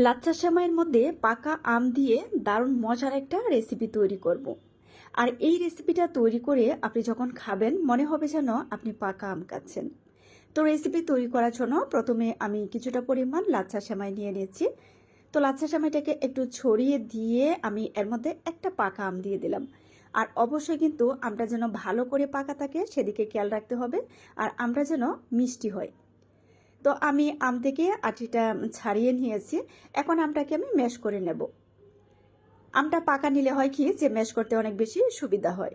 লাচ্ছা সেমাইয়ের মধ্যে পাকা আম দিয়ে দারুণ মজার একটা রেসিপি তৈরি করব। আর এই রেসিপিটা তৈরি করে আপনি যখন খাবেন মনে হবে যেন আপনি পাকা আম খাচ্ছেন। তো রেসিপি তৈরি করার জন্য প্রথমে আমি কিছুটা পরিমাণ লাচ্ছা সেমাই নিয়ে নিয়েছি। তো লাচ্ছা সেমাইটাকে একটু ছড়িয়ে দিয়ে আমি এর মধ্যে একটা পাকা আম দিয়ে দিলাম। আর অবশ্যই কিন্তু আমটা যেন ভালো করে পাকা থাকে সেদিকে খেয়াল রাখতে হবে। আর আমটা যেন মিষ্টি হয়। তো আমি আম থেকে আটিটা ছাড়িয়ে নিয়েছি। এখন আমটাকে আমি ম্যাশ করে নেব। আমটা পাকা নিলে হয় কি যে ম্যাশ করতে অনেক বেশি সুবিধা হয়।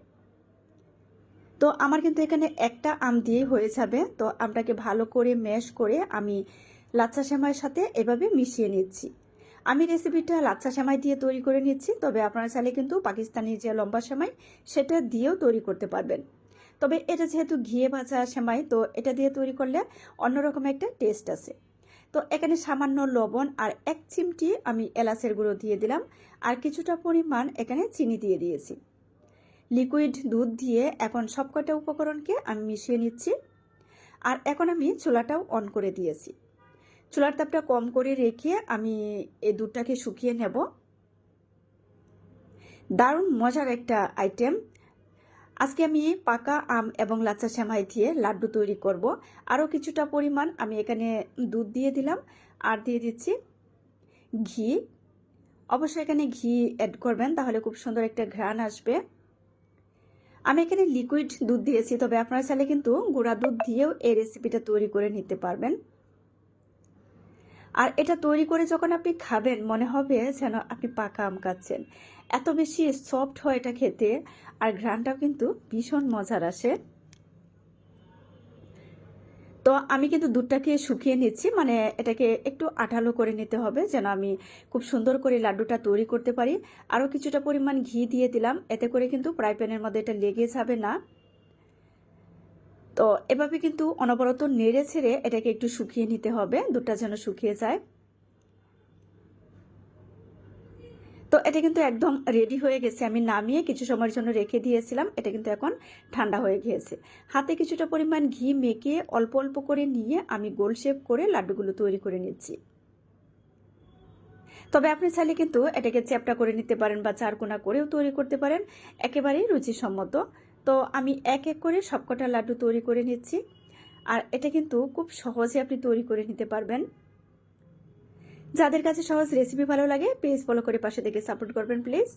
তো আমার কিন্তু এখানে একটা আম দিয়েই হয়ে যাবে। তো আমটাকে ভালো করে ম্যাশ করে আমি লাচ্ছা সেমাইয়ের সাথে এভাবে মিশিয়ে নিচ্ছি। আমি রেসিপিটা লাচ্ছা সেমাই দিয়ে তৈরি করে নিচ্ছি, তবে আপনারা চাইলে কিন্তু পাকিস্তানি যে লম্বা সেমাই সেটা দিয়েও তৈরি করতে পারবেন। তবে এটা যেহেতু ঘিয়ে ভাজা সেমাই, তো এটা দিয়ে তৈরি করলে অন্যরকম একটা টেস্ট আছে। তো এখানে সামান্য লবণ আর 1 চিমটি আমি এলাচের গুঁড়ো দিয়ে দিলাম। আর কিছুটা পরিমাণ এখানে চিনি দিয়ে দিয়েছি। লিকুইড দুধ দিয়ে এখন সবকটা উপকরণকে আমি মিশিয়ে নিচ্ছি। আর এখন আমি চুলাটাও অন করে দিয়েছি। চুলার তাপটা কম করে রেখে আমি এই দুধটাকে শুকিয়ে নেব। দারুণ মজার একটা আইটেম। আজকে আমি পাকা আম এবং লাচ্ছা সেমাই দিয়ে লাড্ডু তৈরি করব। আরও কিছুটা পরিমাণ আমি এখানে দুধ দিয়ে দিলাম। আর দিয়ে দিচ্ছি ঘি। অবশ্যই এখানে ঘি অ্যাড করবেন, তাহলে খুব সুন্দর একটা ঘ্রাণ আসবে। আমি এখানে লিকুইড দুধ দিয়েছি, তবে আপনারা চাইলে কিন্তু গুঁড়া দুধ দিয়েও এই রেসিপিটা তৈরি করে নিতে পারবেন। আর এটা তৈরি করে যখন আপনি খাবেন মনে হবে যেন আপনি পাকা আম খাচ্ছেন। এত বেশি সফট হয় এটা খেতে, আর ঘ্রাণটাও কিন্তু ভীষণ মজার আসে। তো আমি কিন্তু দুধটাকে শুকিয়ে নিচ্ছি, মানে এটাকে একটু আঠালো করে নিতে হবে যেন আমি খুব সুন্দর করে লাড্ডুটা তৈরি করতে পারি। আরও কিছুটা পরিমাণ ঘি দিয়ে দিলাম, এতে করে কিন্তু ফ্রাই প্যানের মধ্যে এটা লেগে যাবে না। তো এভাবে কিন্তু অনবরত নেড়ে ছেড়ে এটাকে একটু শুকিয়ে নিতে হবে, দুধটা যেন শুকিয়ে যায়। তো এটা কিন্তু একদম রেডি হয়ে গেছে। আমি নামিয়ে কিছু সময়ের জন্য রেখে দিয়েছিলাম। এটা কিন্তু এখন ঠান্ডা হয়ে গিয়েছে। হাতে কিছুটা পরিমাণ ঘি মেখে অল্প অল্প করে নিয়ে আমি গোল শেপ করে লাড্ডুগুলো তৈরি করে নিচ্ছি। তবে আপনি চাইলে কিন্তু এটাকে চ্যাপ্টা করে নিতে পারেন বা চারকোনা করেও তৈরি করতে পারেন, একেবারেই রুচিসম্মত। তো আমি এক এক করে সবকটা লাড্ডু তৈরি করে নিচ্ছি। আর এটা কিন্তু খুব সহজে আপনি তৈরি করে নিতে পারবেন। যাদের কাছে সহজ রেসিপি ভালো লাগে পেজ ফলো করে পাশে থেকে সাপোর্ট করবেন প্লিজ।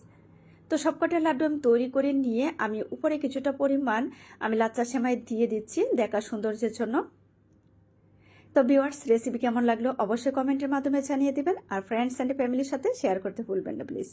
তো সবকটা লাড্ডু আমি তৈরি করে নিয়ে আমি উপরে কিছুটা পরিমাণ আমি লাচ্ছা সেমাই দিয়ে দিচ্ছি দেখা সৌন্দর্যের জন্য। তো ভিউয়ার্স, রেসিপি কেমন লাগলো অবশ্যই কমেন্টের মাধ্যমে জানিয়ে দিবেন। আর ফ্রেন্ডস অ্যান্ড ফ্যামিলির সাথে শেয়ার করতে ভুলবেন না প্লিজ।